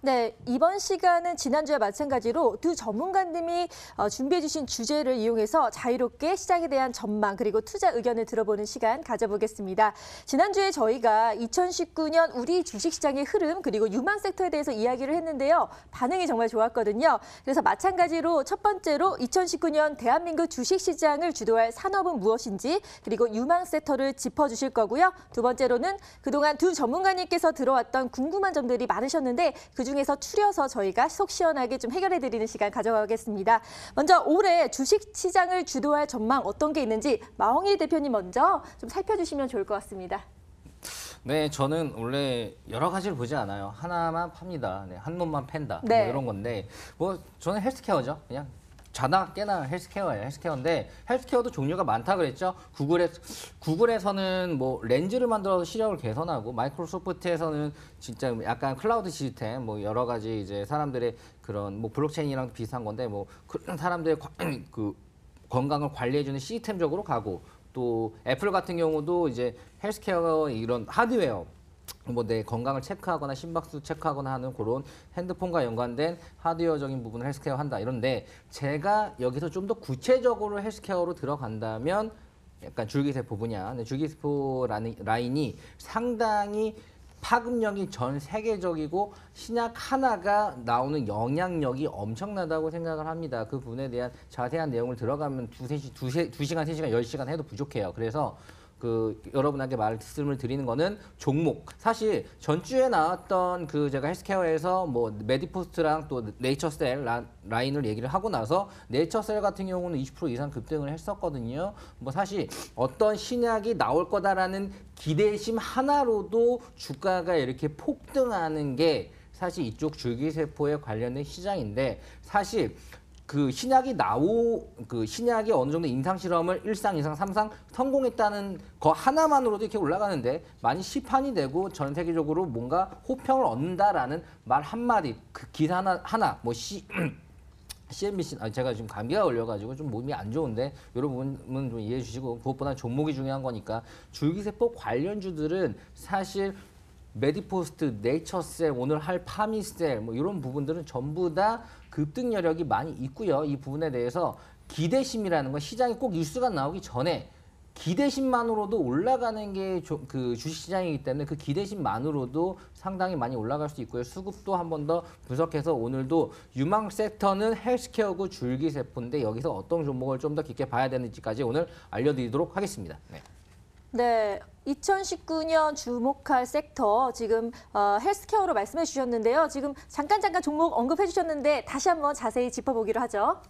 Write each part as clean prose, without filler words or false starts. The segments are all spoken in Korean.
네, 이번 시간은 지난주와 마찬가지로 두 전문가님이 준비해 주신 주제를 이용해서 자유롭게 시장에 대한 전망 그리고 투자 의견을 들어보는 시간 가져보겠습니다. 지난주에 저희가 2019년 우리 주식시장의 흐름 그리고 유망 섹터에 대해서 이야기를 했는데요. 반응이 정말 좋았거든요. 그래서 마찬가지로 첫 번째로 2019년 대한민국 주식시장을 주도할 산업은 무엇인지 그리고 유망 섹터를 짚어주실 거고요. 두 번째로는 그동안 두 전문가님께서 들어왔던 궁금한 점들이 많으셨는데 그중에서 추려서 저희가 속 시원하게 좀 해결해드리는 시간 가져가겠습니다. 먼저 올해 주식시장을 주도할 전망 어떤 게 있는지 마홍일 대표님 먼저 좀 살펴주시면 좋을 것 같습니다. 네, 저는 원래 여러 가지를 보지 않아요. 하나만 팝니다. 네, 한 놈만 팬다. 네. 뭐 이런 건데 뭐 저는 헬스케어죠. 그냥 자나 깨나 헬스케어예요. 헬스케어인데 헬스케어도 종류가 많다 그랬죠. 구글에서는 뭐 렌즈를 만들어서 시력을 개선하고 마이크로소프트에서는 진짜 약간 클라우드 시스템 뭐 여러 가지 이제 사람들의 그런 뭐 블록체인이랑 비슷한 건데 뭐 그런 사람들의 그 건강을 관리해주는 시스템적으로 가고 또 애플 같은 경우도 이제 헬스케어 이런 하드웨어 뭐 내 건강을 체크하거나 심박수 체크하거나 하는 그런 핸드폰과 연관된 하드웨어적인 부분을 헬스케어 한다 이런데 제가 여기서 좀 더 구체적으로 헬스케어로 들어간다면 약간 줄기세포 분야, 줄기세포 라인이 상당히 파급력이 전 세계적이고 신약 하나가 나오는 영향력이 엄청나다고 생각을 합니다. 그 부분에 대한 자세한 내용을 들어가면 2시간, 3시간, 10시간 해도 부족해요. 그래서 여러분에게 말씀을 드리는 거는 종목. 사실 전주에 나왔던 제가 헬스케어에서 뭐 메디포스트랑 또 네이처셀 라인을 얘기를 하고 나서 네이처셀 같은 경우는 20% 이상 급등을 했었거든요. 뭐 사실 어떤 신약이 나올 거다라는 기대심 하나로도 주가가 이렇게 폭등하는 게 사실 이쪽 줄기세포에 관련된 시장인데 사실 신약이 신약이 어느 정도 임상 실험을 1상, 2상, 3상 성공했다는 거 하나만으로도 이렇게 올라가는데 많이 시판이 되고 전 세계적으로 뭔가 호평을 얻는다라는 말 한마디, 그 기사 하나 뭐 CNBC, 제가 지금 감기가 걸려가지고 좀 몸이 안 좋은데 이런 부분은 좀 이해해 주시고 그것보다 종목이 중요한 거니까 줄기세포 관련주들은 사실 메디포스트, 네이처셀, 오늘 할 파미셀 뭐 이런 부분들은 전부 다 급등 여력이 많이 있고요. 이 부분에 대해서 기대심이라는 건 시장이 꼭 뉴스가 나오기 전에 기대심만으로도 올라가는 게 주식시장이기 때문에 그 기대심만으로도 상당히 많이 올라갈 수 있고요. 수급도 한 번 더 분석해서 오늘도 유망 섹터는 헬스케어고 줄기세포인데 여기서 어떤 종목을 좀 더 깊게 봐야 되는지까지 오늘 알려드리도록 하겠습니다. 네. 네, 2019년 주목할 sek터 지금 헬스케어로 말씀해 주셨는데요. 지금 잠깐 종목 언급해 주셨는데 다시 한번 자세히 짚어보기로 하죠.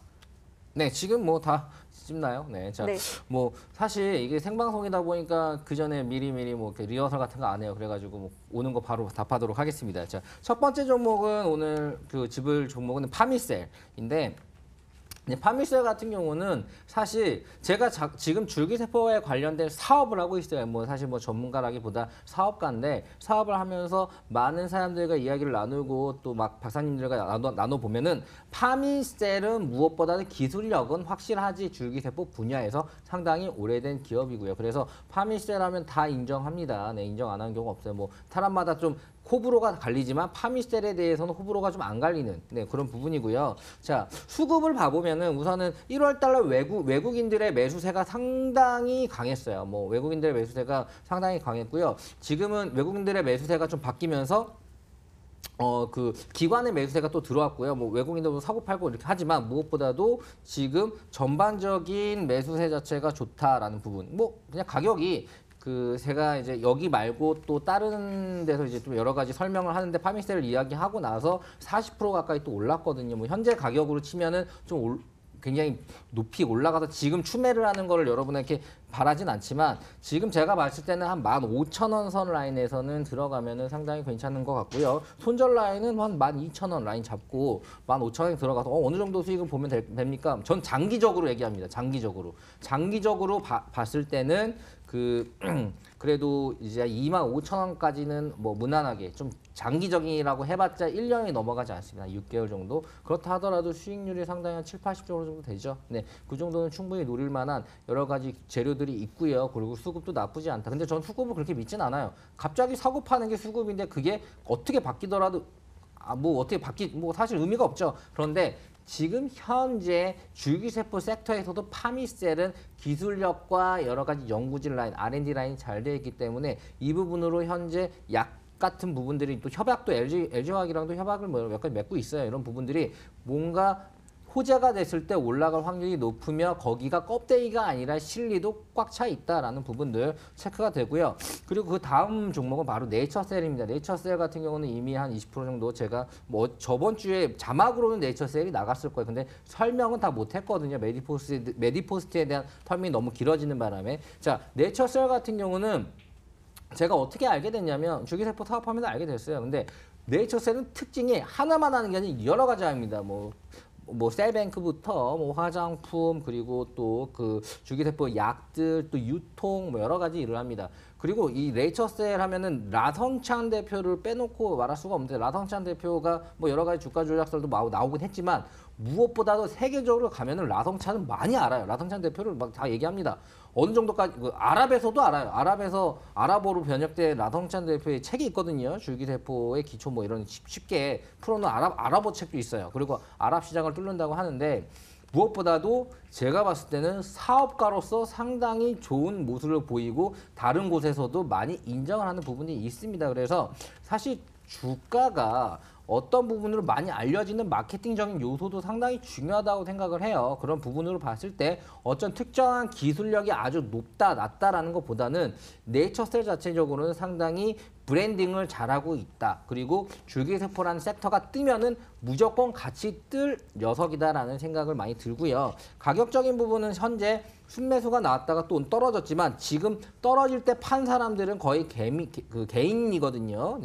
네, 지금 뭐 다 짚나요? 네, 자, 네. 뭐 사실 이게 생방송이다 보니까 그 전에 미리 뭐 리허설 같은 거 안 해요. 그래가지고 뭐 오는 거 바로 답하도록 하겠습니다. 자, 첫 번째 종목은 오늘 짚을 종목은 파미셀인데. 파미셀 같은 경우는 사실 제가 지금 줄기세포에 관련된 사업을 하고 있어요. 뭐 사실 뭐 전문가라기보다 사업가인데 사업을 하면서 많은 사람들과 이야기를 나누고 또 막 박사님들과 나눠보면은 파미셀은 무엇보다도 기술력은 확실하지 줄기세포 분야에서 상당히 오래된 기업이고요. 그래서 파미셀 하면 다 인정합니다. 네, 인정 안 하는 경우 없어요. 뭐 사람마다 좀 호불호가 갈리지만 파미셀에 대해서는 호불호가 좀 안 갈리는 그런 부분이고요. 자, 수급을 봐보면은 우선은 1월 달러 외국인들의 매수세가 상당히 강했어요. 뭐 외국인들의 매수세가 상당히 강했고요. 지금은 외국인들의 매수세가 좀 바뀌면서 기관의 매수세가 또 들어왔고요. 뭐 외국인들도 사고 팔고 이렇게 하지만 무엇보다도 지금 전반적인 매수세 자체가 좋다라는 부분. 뭐 그냥 가격이 제가 이제 여기 말고 또 다른 데서 이제 좀 여러 가지 설명을 하는데 파미셀을 이야기하고 나서 40% 가까이 또 올랐거든요. 뭐 현재 가격으로 치면은 좀 굉장히 높이 올라가서 지금 추매를 하는 거를 여러분에게 바라진 않지만 지금 제가 봤을 때는 한 15,000원 선 라인에서는 들어가면은 상당히 괜찮은 것 같고요. 손절 라인은 한 12,000원 라인 잡고 15,000원에 들어가서 어느 정도 수익을 보면 됩니까? 전 장기적으로 얘기합니다. 장기적으로 봤을 때는 그래도 이제 25,000원까지는 뭐 무난하게 좀 장기적이라고 해봤자 1년이 넘어가지 않습니다. 6개월 정도. 그렇다 하더라도 수익률이 상당히 한 7, 80% 정도 되죠. 네, 그 정도는 충분히 노릴 만한 여러 가지 재료들이 있고요. 그리고 수급도 나쁘지 않다. 근데 전 수급을 그렇게 믿진 않아요. 갑자기 사고 파는 게 수급인데 그게 어떻게 바뀌더라도 뭐 어떻게 뭐 사실 의미가 없죠. 그런데 지금 현재 줄기세포 섹터에서도 파미셀은 기술력과 여러 가지 연구진 라인, R&D 라인이 잘 되어 있기 때문에 이 부분으로 현재 약 같은 부분들이 또 협약도 LG화학이랑도 협약을 몇 가지 맺고 있어요. 이런 부분들이 뭔가 호재가 됐을 때 올라갈 확률이 높으며 거기가 껍데기가 아니라 실리도 꽉 차 있다라는 부분들 체크가 되고요. 그리고 그 다음 종목은 바로 네이처셀입니다. 네이처셀 같은 경우는 이미 한 20% 정도 제가 뭐 저번 주에 자막으로는 네이처셀이 나갔을 거예요. 근데 설명은 다 못했거든요. 메디포스트에 대한 설명이 너무 길어지는 바람에. 자, 네이처셀 같은 경우는 제가 어떻게 알게 됐냐면 줄기세포 사업하면서 알게 됐어요. 근데 네이처셀은 특징이 하나만 하는 게 아니라 여러 가지 합니다. 뭐 셀뱅크부터 뭐 화장품 그리고 또 그 줄기세포 약들 또 유통 뭐 여러 가지 일을 합니다. 그리고 이 네이처셀 하면은 라성찬 대표를 빼놓고 말할 수가 없는데 라성찬 대표가 뭐 여러 가지 주가 조작설도 나오긴 했지만 무엇보다도 세계적으로 가면은 라성찬은 많이 알아요. 라성찬 대표를 막 다 얘기합니다. 어느 정도까지 아랍에서도 알아요. 아랍에서 아랍어로 번역된 라성찬 대표의 책이 있거든요. 줄기세포의 기초 뭐 이런 쉽게 풀어놓은 아랍어 책도 있어요. 그리고 아랍 시장을 뚫는다고 하는데 무엇보다도 제가 봤을 때는 사업가로서 상당히 좋은 모습을 보이고 다른 곳에서도 많이 인정을 하는 부분이 있습니다. 그래서 사실 주가가 어떤 부분으로 많이 알려지는 마케팅적인 요소도 상당히 중요하다고 생각을 해요. 그런 부분으로 봤을 때 어떤 특정한 기술력이 아주 높다, 낮다라는 것보다는 네이처셀 자체적으로는 상당히 브랜딩을 잘하고 있다. 그리고 줄기세포라는 섹터가 뜨면은 무조건 같이 뜰 녀석이다라는 생각을 많이 들고요. 가격적인 부분은 현재 순매수가 나왔다가 또 떨어졌지만 지금 떨어질 때 판 사람들은 거의 개인이거든요.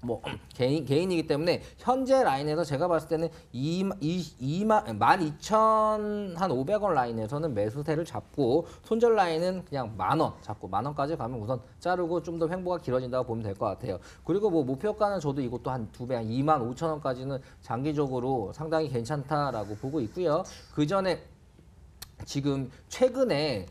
뭐 개인이기 때문에 현재 라인에서 제가 봤을 때는 12,500원 라인에서는 매수세를 잡고 손절 라인은 그냥 10,000원 잡고 10,000원까지 가면 우선 자르고 좀 더 횡보가 길어진다고 보면 될 것 같아요. 그리고 뭐 목표가는 저도 이것도 한 2배, 한 25,000원까지는 장기적으로 상당히 괜찮다라고 보고 있고요. 그 전에 지금 최근에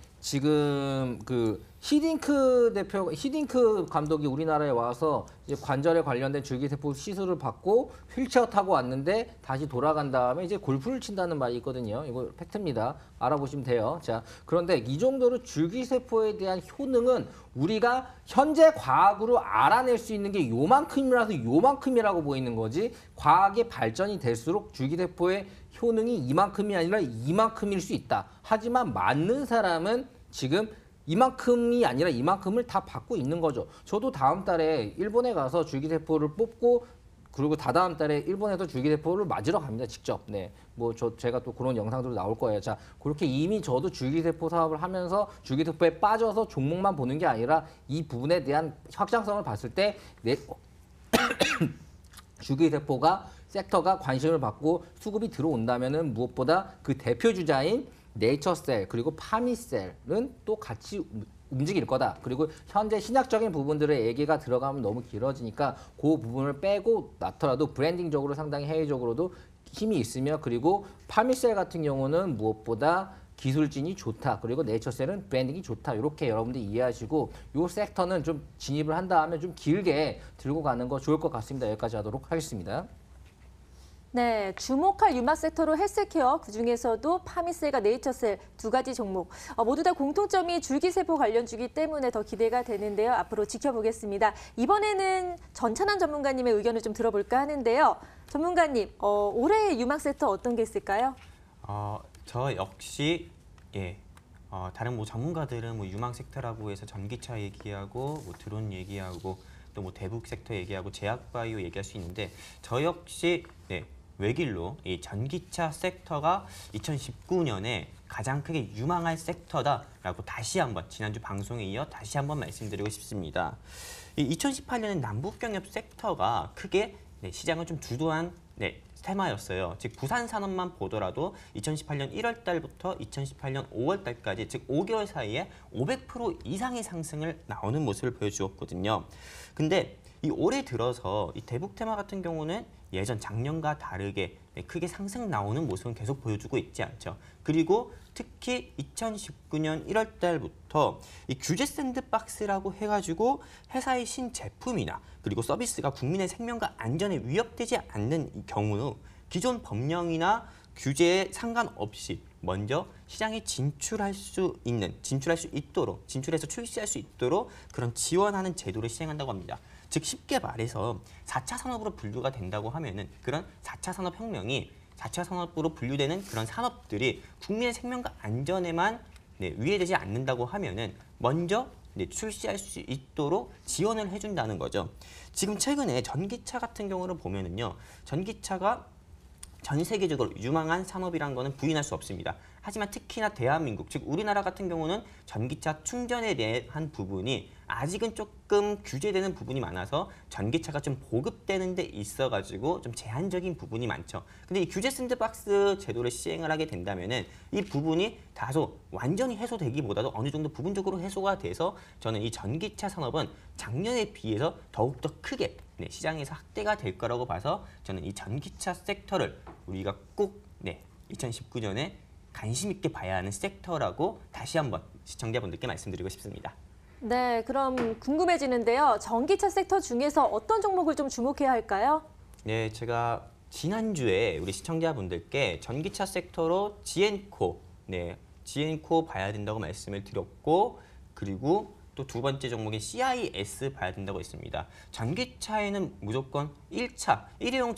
그 히딩크 감독이 우리나라에 와서 이제 관절에 관련된 줄기세포 시술을 받고 휠체어 타고 왔는데 다시 돌아간 다음에 이제 골프를 친다는 말이 있거든요. 이거 팩트입니다. 알아보시면 돼요. 자, 그런데 이 정도로 줄기세포에 대한 효능은 우리가 현재 과학으로 알아낼 수 있는 게 요만큼이라서 요만큼이라고 보이는 거지 과학의 발전이 될수록 줄기세포의 효능이 이만큼이 아니라 이만큼일 수 있다. 하지만 맞는 사람은 지금 이만큼이 아니라 이만큼을 다 받고 있는 거죠. 저도 다음 달에 일본에 가서 줄기세포를 뽑고 그리고 다다음 달에 일본에서 줄기세포를 맞으러 갑니다. 직접. 네. 뭐 제가 또 그런 영상들도 나올 거예요. 자, 그렇게 이미 저도 줄기세포 사업을 하면서 줄기세포에 빠져서 종목만 보는 게 아니라 이 부분에 대한 확장성을 봤을 때 줄기세포가 섹터가 관심을 받고 수급이 들어온다면은 무엇보다 그 대표 주자인 네이처셀 그리고 파미셀은 또 같이 움직일 거다. 그리고 현재 신약적인 부분들의 얘기가 들어가면 너무 길어지니까 그 부분을 빼고 놨더라도 브랜딩적으로 상당히 해외적으로도 힘이 있으며 그리고 파미셀 같은 경우는 무엇보다 기술진이 좋다. 그리고 네이처셀은 브랜딩이 좋다. 이렇게 여러분들이 이해하시고 이 섹터는 좀 진입을 한 다음에 좀 길게 들고 가는 거 좋을 것 같습니다. 여기까지 하도록 하겠습니다. 네, 주목할 유막 섹터로 헬스케어, 그중에서도 파미셀과 네이처셀 두 가지 종목 모두 다 공통점이 줄기세포 관련주기 때문에 더 기대가 되는데요. 앞으로 지켜보겠습니다. 이번에는 전찬환 전문가님의 의견을 좀 들어볼까 하는데요. 전문가님, 올해의 유막 섹터 어떤 게 있을까요? 저 역시 다른 뭐 전문가들은 뭐 유망 섹터라고 해서 전기차 얘기하고 뭐 드론 얘기하고 또 뭐 대북 섹터 얘기하고 제약바이오 얘기할 수 있는데 저 역시 외길로 이 전기차 섹터가 2019년에 가장 크게 유망할 섹터다라고 다시 한번 지난주 방송에 이어 다시 한번 말씀드리고 싶습니다. 이 2018년에 남북경협 섹터가 크게 시장을 좀 주도한 테마였어요. 즉 부산 산업만 보더라도 2018년 1월 달부터 2018년 5월 달까지 즉 5개월 사이에 500% 이상의 상승을 나오는 모습을 보여주었거든요. 근데 이 올해 들어서 이 대북 테마 같은 경우는 예전 작년과 다르게 크게 상승 나오는 모습은 계속 보여주고 있지 않죠. 그리고 특히 2019년 1월 달부터 이 규제 샌드박스라고 해가지고 회사의 신제품이나 그리고 서비스가 국민의 생명과 안전에 위협되지 않는 이 경우 기존 법령이나 규제에 상관없이 먼저 시장에 진출해서 출시할 수 있도록 그런 지원하는 제도를 시행한다고 합니다. 즉 쉽게 말해서 4차 산업으로 분류가 된다고 하면은 그런 4차 산업혁명이 4차 산업으로 분류되는 그런 산업들이 국민의 생명과 안전에만 위해되지 않는다고 하면은 먼저 출시할 수 있도록 지원을 해준다는 거죠. 지금 최근에 전기차 같은 경우를 보면은요, 전기차가 전 세계적으로 유망한 산업이라는 것은 부인할 수 없습니다. 하지만 특히나 대한민국, 즉 우리나라 같은 경우는 전기차 충전에 대한 부분이 아직은 조금 규제되는 부분이 많아서 전기차가 좀 보급되는 데 있어가지고 좀 제한적인 부분이 많죠. 근데 이 규제 샌드박스 제도를 시행을 하게 된다면은 이 부분이 다소 완전히 해소되기보다도 어느 정도 부분적으로 해소가 돼서 저는 이 전기차 산업은 작년에 비해서 더욱더 크게 시장에서 확대가 될 거라고 봐서 저는 이 전기차 섹터를 우리가 꼭 2019년에 관심 있게 봐야 하는 섹터라고 다시 한번 시청자분들께 말씀드리고 싶습니다. 네, 그럼 궁금해지는데요. 전기차 섹터 중에서 어떤 종목을 좀 주목해야 할까요? 네, 제가 지난주에 우리 시청자분들께 전기차 섹터로 지엔코 봐야 된다고 말씀을 드렸고, 그리고 또 두 번째 종목인 CIS 봐야 된다고 했습니다. 전기차에는 무조건 1차, 일회용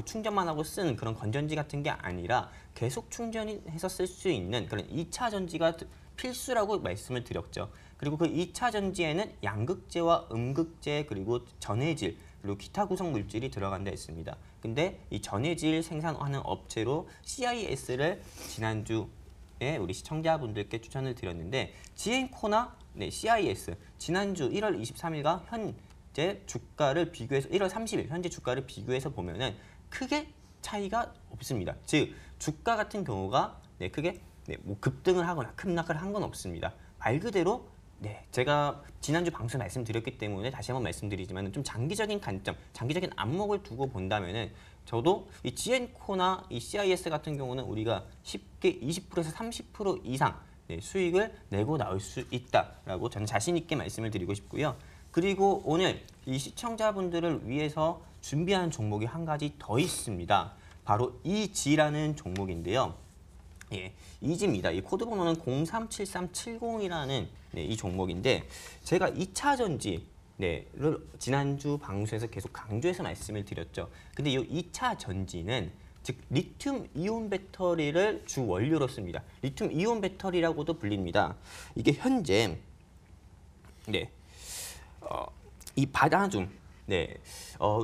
충전만 하고 쓰는 그런 건전지 같은 게 아니라 계속 충전해서 쓸 수 있는 그런 2차 전지가 필수라고 말씀을 드렸죠. 그리고 그 2차 전지에는 양극재와 음극재, 그리고 전해질, 그리고 기타 구성 물질이 들어간다 했습니다. 근데 이 전해질 생산하는 업체로 CIS를 지난주에 우리 시청자분들께 추천을 드렸는데, 지엔코나 CIS 지난주 1월 23일과 현재 주가를 비교해서 1월 30일 현재 주가를 비교해서 보면은 크게 차이가 없습니다. 즉 주가 같은 경우가 크게 뭐 급등을 하거나 급락을 한 건 없습니다. 말 그대로 제가 지난주 방송 말씀드렸기 때문에 다시 한번 말씀드리지만 좀 장기적인 관점, 장기적인 안목을 두고 본다면은 저도 이 지엔코나 이 CIS 같은 경우는 우리가 쉽게 20%에서 30% 이상 수익을 내고 나올 수 있다라고 저는 자신 있게 말씀을 드리고 싶고요. 그리고 오늘 이 시청자분들을 위해서 준비한 종목이 한 가지 더 있습니다. 바로 이지라는 종목인데요. 이지입니다. 이 코드 번호는 037370이라는 이 종목인데, 제가 2차 전지를 지난주 방송에서 계속 강조해서 말씀을 드렸죠. 근데 이 2차 전지는 즉 리튬 이온 배터리를 주 원료로 씁니다. 리튬 이온 배터리라고도 불립니다. 이게 현재 이 바나듐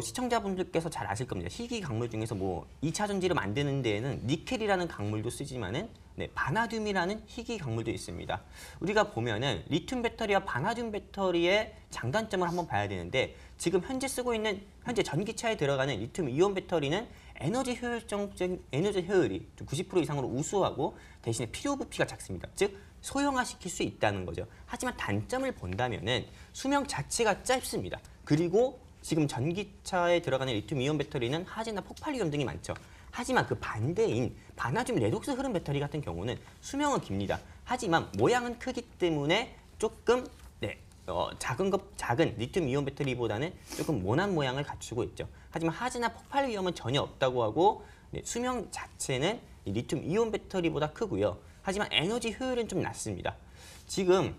시청자분들께서 잘 아실 겁니다. 희귀 강물 중에서 뭐 2차 전지를 만드는 데에는 니켈이라는 강물도 쓰지만은 바나듐이라는 희귀 강물도 있습니다. 우리가 보면은 리튬 배터리와 바나듐 배터리의 장단점을 한번 봐야 되는데, 지금 현재 쓰고 있는 전기차에 들어가는 리튬 이온 배터리는 에너지 효율이 90% 이상으로 우수하고 대신에 필요 부피가 작습니다. 즉 소형화시킬 수 있다는 거죠. 하지만 단점을 본다면은 수명 자체가 짧습니다. 그리고 지금 전기차에 들어가는 리튬 이온 배터리는 화재나 폭발 위험 등이 많죠. 하지만 그 반대인 바나듐 레독스 흐름 배터리 같은 경우는 수명은 깁니다. 하지만 모양은 크기 때문에 조금 작은 리튬 이온 배터리보다는 조금 모난 모양을 갖추고 있죠. 하지만 화재나 폭발 위험은 전혀 없다고 하고 수명 자체는 리튬 이온 배터리보다 크고요. 하지만 에너지 효율은 좀 낮습니다. 지금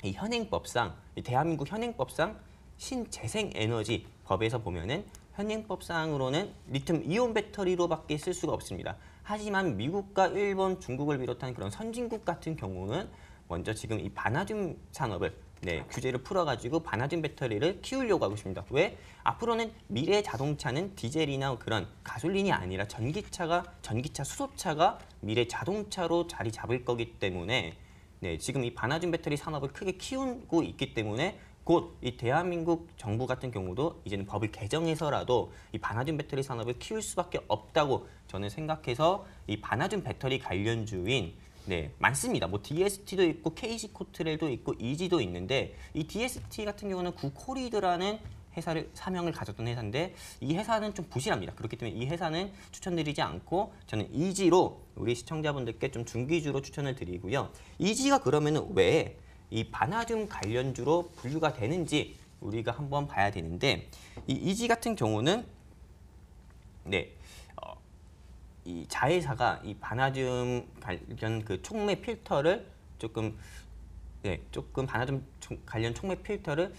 이 현행법상, 대한민국 현행법상 신재생에너지 법에서 보면은 현행법상으로는 리튬 이온 배터리로밖에 쓸 수가 없습니다. 하지만 미국과 일본, 중국을 비롯한 그런 선진국 같은 경우는 먼저 지금 이 바나듐 산업을 규제를 풀어가지고 바나듐 배터리를 키우려고 하고 있습니다. 왜? 앞으로는 미래 자동차는 디젤이나 그런 가솔린이 아니라 전기차 수소차가 미래 자동차로 자리 잡을 거기 때문에 지금 이 바나듐 배터리 산업을 크게 키우고 있기 때문에 곧 이 대한민국 정부 같은 경우도 이제는 법을 개정해서라도 이 바나듐 배터리 산업을 키울 수밖에 없다고 저는 생각해서 이 바나듐 배터리 관련주인 많습니다. 뭐 DST도 있고 KC 코트렐도 있고 이지도 있는데, 이 DST 같은 경우는 구코리드라는 회사를 사명을 가졌던 회사인데 이 회사는 좀 부실합니다. 그렇기 때문에 이 회사는 추천드리지 않고 저는 이지로 우리 시청자분들께 좀 중기주로 추천을 드리고요. 이지가 그러면은 왜 이 바나듐 관련주로 분류가 되는지 우리가 한번 봐야 되는데 이 이지 같은 경우는 이 자회사가 이 바나듐 관련 그 촉매 필터를 조금 바나듐 관련 촉매 필터를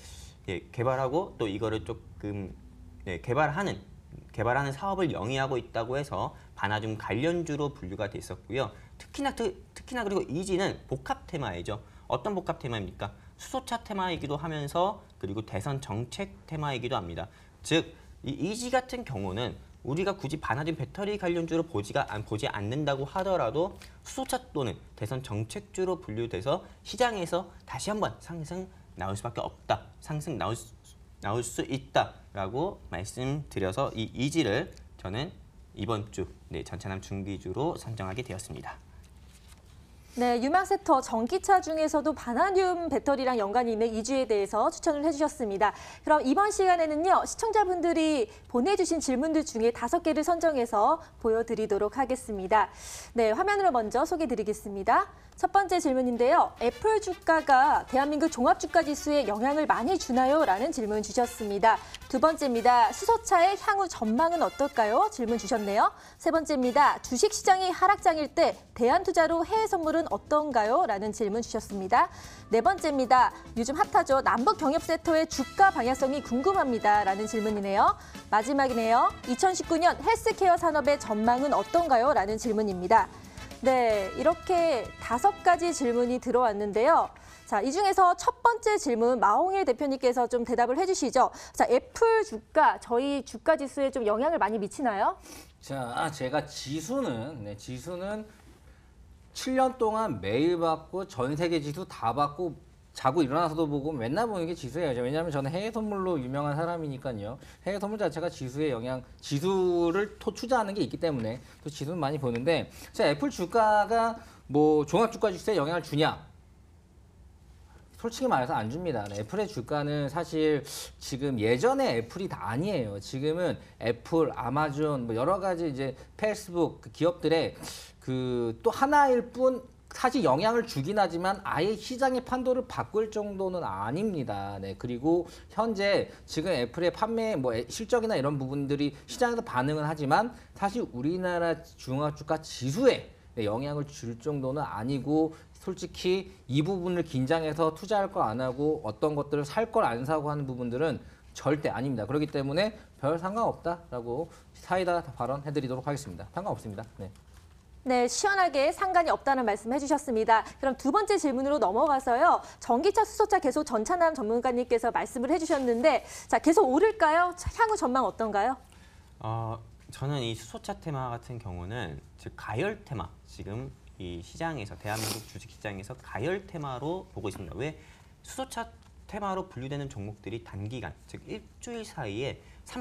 개발하고 또 이거를 조금 개발하는 사업을 영위하고 있다고 해서 바나듐 관련주로 분류가 돼 있었고요. 특히나 그리고 이지는 복합 테마이죠. 어떤 복합 테마입니까? 수소차 테마이기도 하면서 그리고 대선 정책 테마이기도 합니다. 즉, 이 이지 같은 경우는 우리가 굳이 바나듐 배터리 관련주로 보지 않는다고 하더라도 수소차 또는 대선 정책주로 분류돼서 시장에서 다시 한번 상승 나올 수밖에 없다. 상승 나올 수 있다라고 말씀드려서 이 이지를 저는 이번 주 전차남 중기주로 선정하게 되었습니다. 네, 유망 섹터 전기차 중에서도 바나듐 배터리랑 연관이 있는 이주에 대해서 추천을 해주셨습니다. 그럼 이번 시간에는요, 시청자분들이 보내주신 질문들 중에 5개를 선정해서 보여드리도록 하겠습니다. 네, 화면으로 먼저 소개드리겠습니다. 첫 번째 질문인데요. 애플 주가가 대한민국 종합주가지수에 영향을 많이 주나요? 라는 질문 주셨습니다. 두 번째입니다. 수소차의 향후 전망은 어떨까요? 질문 주셨네요. 세 번째입니다. 주식시장이 하락장일 때 대안투자로 해외 선물은 어떤가요? 라는 질문 주셨습니다. 네 번째입니다. 요즘 핫하죠. 남북 경협 섹터의 주가 방향성이 궁금합니다. 라는 질문이네요. 마지막이네요. 2019년 헬스케어 산업의 전망은 어떤가요? 라는 질문입니다. 네, 이렇게 5가지 질문이 들어왔는데요. 자, 이 중에서 첫 번째 질문 마홍일 대표님께서 좀 대답을 해주시죠. 자, 애플 주가, 저희 주가 지수에 좀 영향을 많이 미치나요? 자, 제가 지수는 7년 동안 매일 받고 전 세계 지수 다 받고 자고 일어나서도 보고 맨날 보는 게 지수예요. 왜냐하면 저는 해외 선물로 유명한 사람이니까요. 해외 선물 자체가 지수를 투자하는 게 있기 때문에 또 지수는 많이 보는데, 자, 애플 주가가 뭐 종합주가 지수에 영향을 주냐? 솔직히 말해서 안 줍니다. 애플의 주가는 사실 지금 예전에 애플이 다 아니에요. 지금은 애플, 아마존, 뭐 여러 가지 이제 페이스북 기업들의 그 또 하나일 뿐 사실 영향을 주긴 하지만 아예 시장의 판도를 바꿀 정도는 아닙니다. 네, 그리고 현재 지금 애플의 판매 실적이나 이런 부분들이 시장에서 반응은 하지만 사실 우리나라 종합주가 지수에 영향을 줄 정도는 아니고, 솔직히 이 부분을 긴장해서 투자할 거 안 하고 어떤 것들을 살 걸 안 사고 하는 부분들은 절대 아닙니다. 그렇기 때문에 별 상관없다라고 사이다 발언해드리도록 하겠습니다. 상관없습니다. 네. 네, 시원하게 상관이 없다는 말씀 해주셨습니다. 그럼 두 번째 질문으로 넘어가서요. 전기차, 수소차 계속 전차남 전문가님께서 말씀을 해주셨는데, 자, 계속 오를까요? 향후 전망 어떤가요? 저는 이 수소차 테마 같은 경우는 즉 가열 테마, 지금 이 시장에서 대한민국 주식시장에서 가열 테마로 보고 있습니다. 왜? 수소차 테마로 분류되는 종목들이 단기간, 즉 일주일 사이에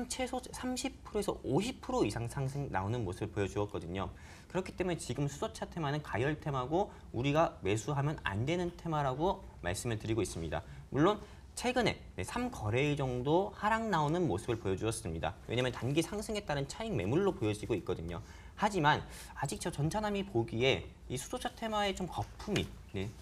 최소 30%에서 50% 이상 상승 나오는 모습을 보여주었거든요. 그렇기 때문에 지금 수소차 테마는 가열 테마고 우리가 매수하면 안 되는 테마라고 말씀을 드리고 있습니다. 물론 최근에 3거래일 정도 하락 나오는 모습을 보여주었습니다. 왜냐하면 단기 상승에 따른 차익 매물로 보여지고 있거든요. 하지만 아직 저 전차남이 보기에 이 수소차 테마의 좀 거품이,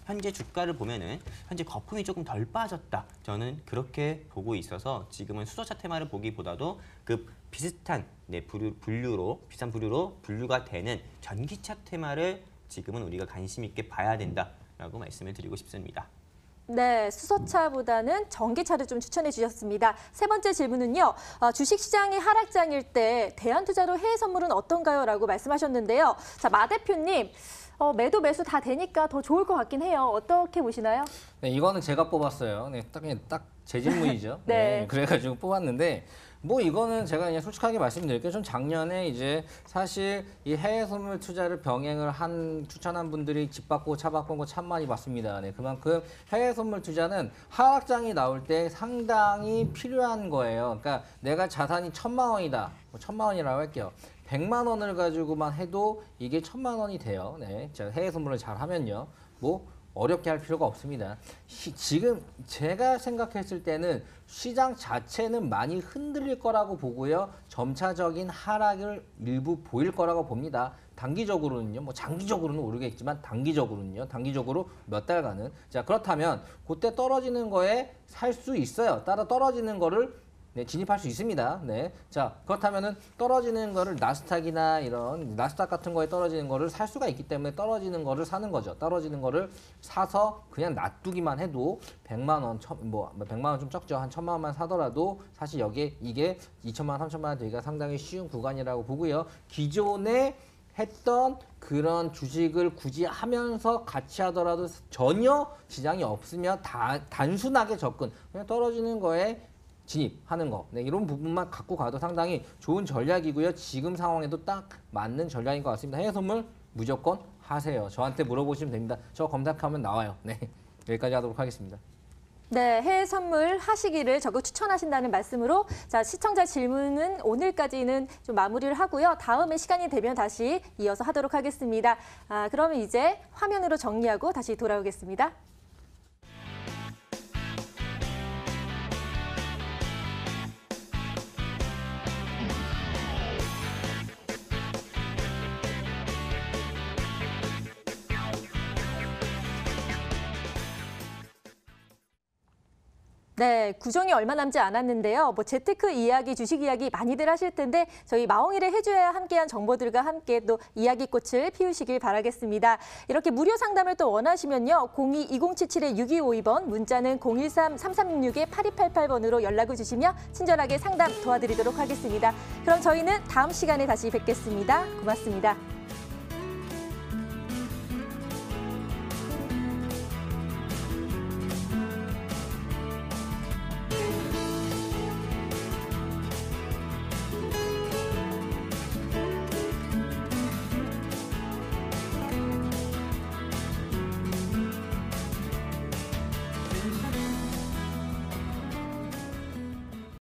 현재 주가를 보면은 현재 거품이 조금 덜 빠졌다. 저는 그렇게 보고 있어서 지금은 수소차 테마를 보기보다도 그 비슷한 비슷한 부류로 분류가 되는 전기차 테마를 지금은 우리가 관심 있게 봐야 된다라고 말씀을 드리고 싶습니다. 네, 수소차보다는 전기차를 좀 추천해 주셨습니다. 세 번째 질문은요. 주식시장이 하락장일 때 대안투자로 해외 선물은 어떤가요? 라고 말씀하셨는데요. 자, 마 대표님, 매도 매수 다 되니까 더 좋을 것 같긴 해요. 어떻게 보시나요? 네, 이거는 제가 뽑았어요. 네, 딱 제 질문이죠. 네. 네, 그래가지고 뽑았는데, 뭐 이거는 제가 그냥 솔직하게 말씀드릴게요. 좀 작년에 이제 사실 이 해외 선물 투자를 병행을 추천한 분들이 집 받고 차 바꾼 거 참 많이 봤습니다. 네, 그만큼 해외 선물 투자는 하락장이 나올 때 상당히 필요한 거예요. 그러니까 내가 자산이 1,000만 원이다. 1,000만 원이라고 할게요. 100만 원을 가지고만 해도 이게 1,000만 원이 돼요. 네, 제가 해외 선물을 잘 하면요. 뭐 어렵게 할 필요가 없습니다. 지금 제가 생각했을 때는 시장 자체는 많이 흔들릴 거라고 보고요. 점차적인 하락을 일부 보일 거라고 봅니다. 단기적으로는요, 뭐 장기적으로는 모르겠지만 단기적으로 몇 달간은. 자, 그렇다면 그때 떨어지는 거에 살 수 있어요. 따라 떨어지는 거를 네, 진입할 수 있습니다. 네. 자, 그렇다면은 떨어지는 거를 나스닥이나 이런 나스닥 같은 거에 떨어지는 거를 살 수가 있기 때문에 떨어지는 거를 사는 거죠. 떨어지는 거를 사서 그냥 놔두기만 해도 100만 원, 100만 원 좀 적죠. 한 1000만 원만 사더라도 사실 여기에 이게 2천만 원, 3천만 원 되기가 상당히 쉬운 구간이라고 보고요. 기존에 했던 그런 주식을 굳이 하면서 같이 하더라도 전혀 지장이 없으면 단순하게 접근, 그냥 떨어지는 거에 진입하는 거. 네, 이런 부분만 갖고 가도 상당히 좋은 전략이고요. 지금 상황에도 딱 맞는 전략인 것 같습니다. 해외 선물 무조건 하세요. 저한테 물어보시면 됩니다. 저 검색하면 나와요. 네, 여기까지 하도록 하겠습니다. 네, 해외 선물 하시기를 적극 추천하신다는 말씀으로 자, 시청자 질문은 오늘까지는 좀 마무리를 하고요. 다음에 시간이 되면 다시 이어서 하도록 하겠습니다. 그러면 이제 화면으로 정리하고 다시 돌아오겠습니다. 네, 구종이 얼마 남지 않았는데요. 뭐 재테크 이야기, 주식 이야기 많이들 하실 텐데 저희 마홍일의 해줘야 함께한 정보들과 함께 또 이야기꽃을 피우시길 바라겠습니다. 이렇게 무료 상담을 또 원하시면요. 02-2077-6252번, 문자는 013-3366-8288번으로 연락을 주시며 친절하게 상담 도와드리도록 하겠습니다. 그럼 저희는 다음 시간에 다시 뵙겠습니다. 고맙습니다.